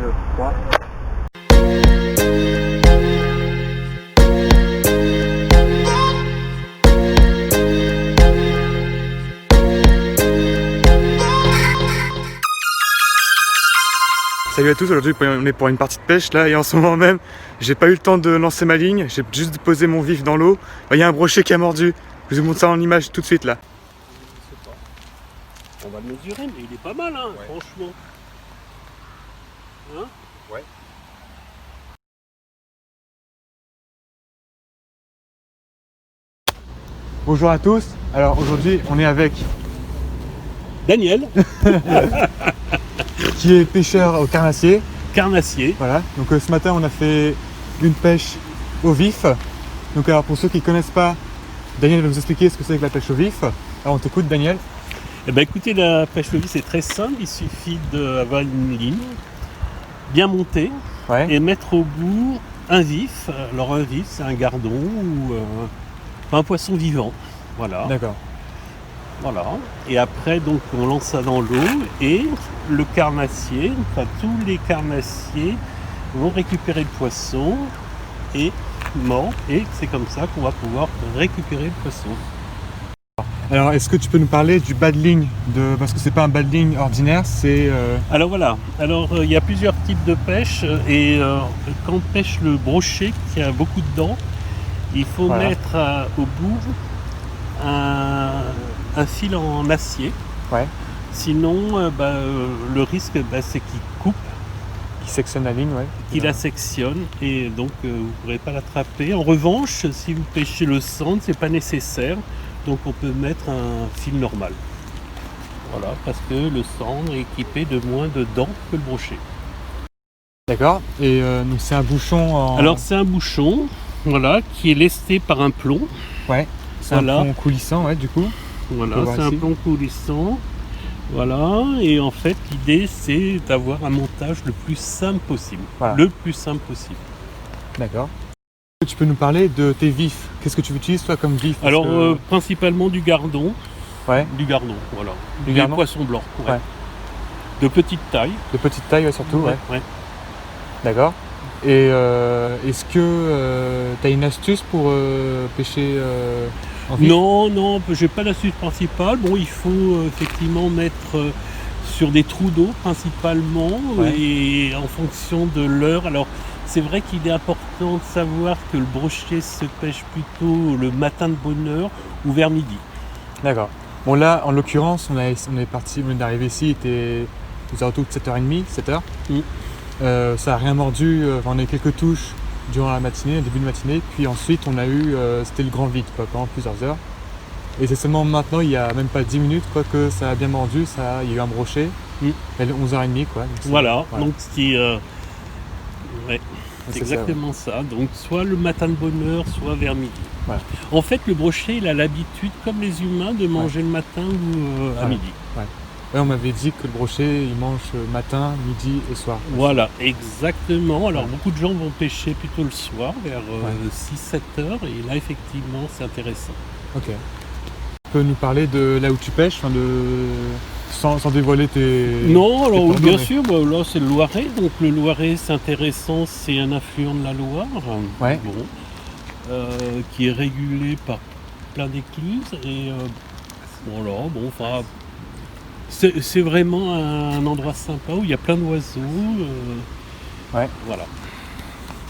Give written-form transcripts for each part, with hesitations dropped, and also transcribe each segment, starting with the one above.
2, 3. Salut à tous, aujourd'hui on est pour une partie de pêche là et en ce moment même j'ai pas eu le temps de lancer ma ligne, j'ai juste posé mon vif dans l'eau. Il y a un brochet qui a mordu, je vous montre ça en image tout de suite là. On va le mesurer, mais il est pas mal, hein, ouais. Franchement. Hein? Ouais. Bonjour à tous, alors aujourd'hui on est avec Daniel, qui est pêcheur au carnassier. carnassier. Voilà, donc ce matin on a fait une pêche au vif. Donc alors pour ceux qui ne connaissent pas, Daniel va vous expliquer ce que c'est que la pêche au vif. Alors on t'écoute Daniel. Eh ben, écoutez, la pêche au vif, c'est très simple. Il suffit d'avoir une ligne bien montée Ouais. et mettre au bout un vif. Alors un vif, c'est un gardon ou un poisson vivant. Voilà. D'accord. Voilà. Et après, donc, on lance ça dans l'eau et le carnassier, enfin tous les carnassiers vont récupérer le poisson et mord. Et c'est comme ça qu'on va pouvoir récupérer le poisson. Alors est-ce que tu peux nous parler du baddling parce que c'est pas un baddling ordinaire, c'est Alors voilà, il y a plusieurs types de pêche et quand on pêche le brochet qui a beaucoup de dents, il faut Voilà. mettre au bout un fil en acier. Ouais. Sinon le risque c'est qu'il coupe, qui sectionne la ligne, ouais. qu'il la sectionne et donc vous ne pourrez pas l'attraper. En revanche, si vous pêchez le sand, c'est pas nécessaire, donc on peut mettre un fil normal. Voilà, parce que le sand est équipé de moins de dents que le brochet. D'accord. Et donc c'est un bouchon en. Alors c'est un bouchon, voilà, qui est lesté par un plomb. Ouais. C'est Voilà. un plomb coulissant, ouais, du coup. Voilà, On peut c'est voir un ici. plomb coulissant. Voilà, et en fait l'idée c'est d'avoir un montage le plus simple possible. Voilà. Le plus simple possible. D'accord. Tu peux nous parler de tes vifs. Qu'est-ce que tu utilises toi comme vif? Parce Alors que- principalement du gardon. Ouais. Du gardon, voilà. Du Des gardon poissons blancs. Ouais. Ouais. De petite taille. De petite taille, ouais, surtout, ouais. Ouais. D'accord. Et est-ce que tu as une astuce pour pêcher en vif? Non, j'ai pas l'astuce principale. Bon, il faut effectivement mettre sur des trous d'eau principalement Ouais. et en fonction de l'heure. Alors, c'est vrai qu'il est important de savoir que le brochet se pêche plutôt le matin de bonne heure ou vers midi. D'accord. Bon là, en l'occurrence, on est arrivé ici, il était aux alentours de 7h30, 7h. Ça n'a rien mordu, on a eu quelques touches durant la matinée, au début de matinée, puis ensuite on a eu, c'était le grand vide quoi, pendant plusieurs heures. Et c'est seulement maintenant, il n'y a même pas 10 minutes quoi, que ça a bien mordu, il y a eu un brochet, à 11h30 quoi. Donc Voilà, voilà. donc ouais, C'est c'est ça, exactement ça. Donc soit le matin de bonne heure, soit vers midi. Voilà. En fait, le brochet, il a l'habitude, comme les humains, de manger le matin ou à Ouais. midi. Ouais, on m'avait dit que le brochet, il mange matin, midi et soir. Voilà, exactement. Alors beaucoup de gens vont pêcher plutôt le soir, vers 6-7 heures, et là effectivement c'est intéressant. Ok. Tu peux nous parler de là où tu pêches, sans dévoiler tes... Non, alors pardon, bien mais- sûr, là c'est le Loiret, donc le Loiret c'est intéressant, c'est un affluent de la Loire, Ouais. qui est régulé par plein d'écluses, et c'est vraiment un endroit sympa où il y a plein d'oiseaux. Ouais. Voilà.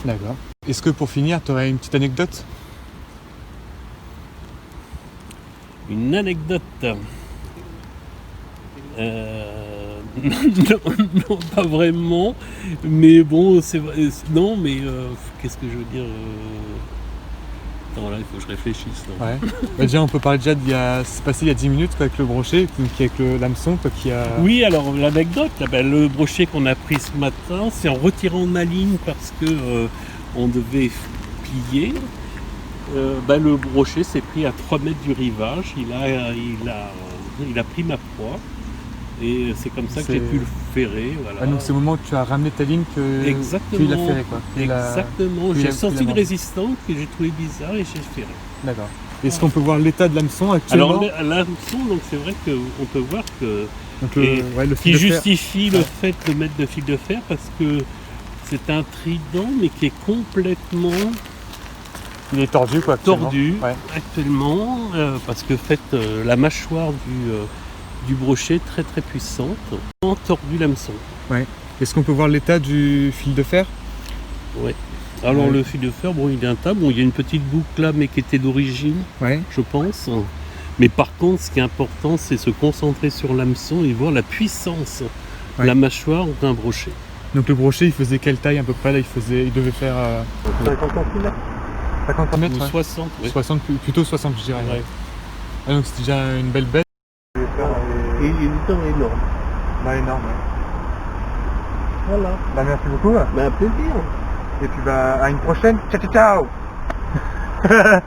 D'accord. Est-ce que pour finir, tu aurais une petite anecdote? Une anecdote. Non, pas vraiment. Mais bon, c'est vrai. Non, mais qu'est-ce que je veux dire Attends, là, il faut que je réfléchisse. Là. Ouais. Bah, déjà, on peut parler déjà c'est passé il y a 10 minutes quoi, avec le brochet, donc avec l'hameçon quoi, qui a... Oui, alors l'anecdote, là, le brochet qu'on a pris ce matin, c'est en retirant ma ligne parce que on devait plier. Le brochet s'est pris à 3 mètres du rivage. Il a pris ma proie. Et c'est comme ça que j'ai pu le ferrer. Voilà. Ah, donc c'est au moment où tu as ramené ta ligne que Exactement. tu l'as ferré quoi. Exactement. tu J'ai l'as senti une mordu. résistance que j'ai trouvé bizarre et j'ai ferré. D'accord. Est-ce qu'on peut voir l'état de l'hameçon actuellement? Alors l'hameçon, donc c'est vrai qu'on peut voir que Donc Et le qui fil de fer, justifie le fait de mettre de fil de fer parce que c'est un trident mais qui est complètement il est tordu quoi. Actuellement. tordu Ouais. actuellement parce que la mâchoire du brochet est très très puissante, tordu l'hameçon. Est-ce qu'on peut voir l'état du fil de fer? Ouais. Alors Ouais. le fil de fer, bon il est intact, bon il y a une petite boucle là mais qui était d'origine, Ouais. je pense. Mais par contre ce qui est important c'est se concentrer sur l'hameçon et voir la puissance de la mâchoire d'un brochet. Donc le brochet il faisait quelle taille à peu près là? Il devait faire 50 cm 50 cm Ou 60, ouais. 60, plutôt 60 je dirais. Ouais. Ah, donc c'était déjà une belle bête. Et il est énorme. Bah énorme. Voilà. Bah merci beaucoup. Ben, un plaisir. Et puis bah à une prochaine. Ciao ciao ciao.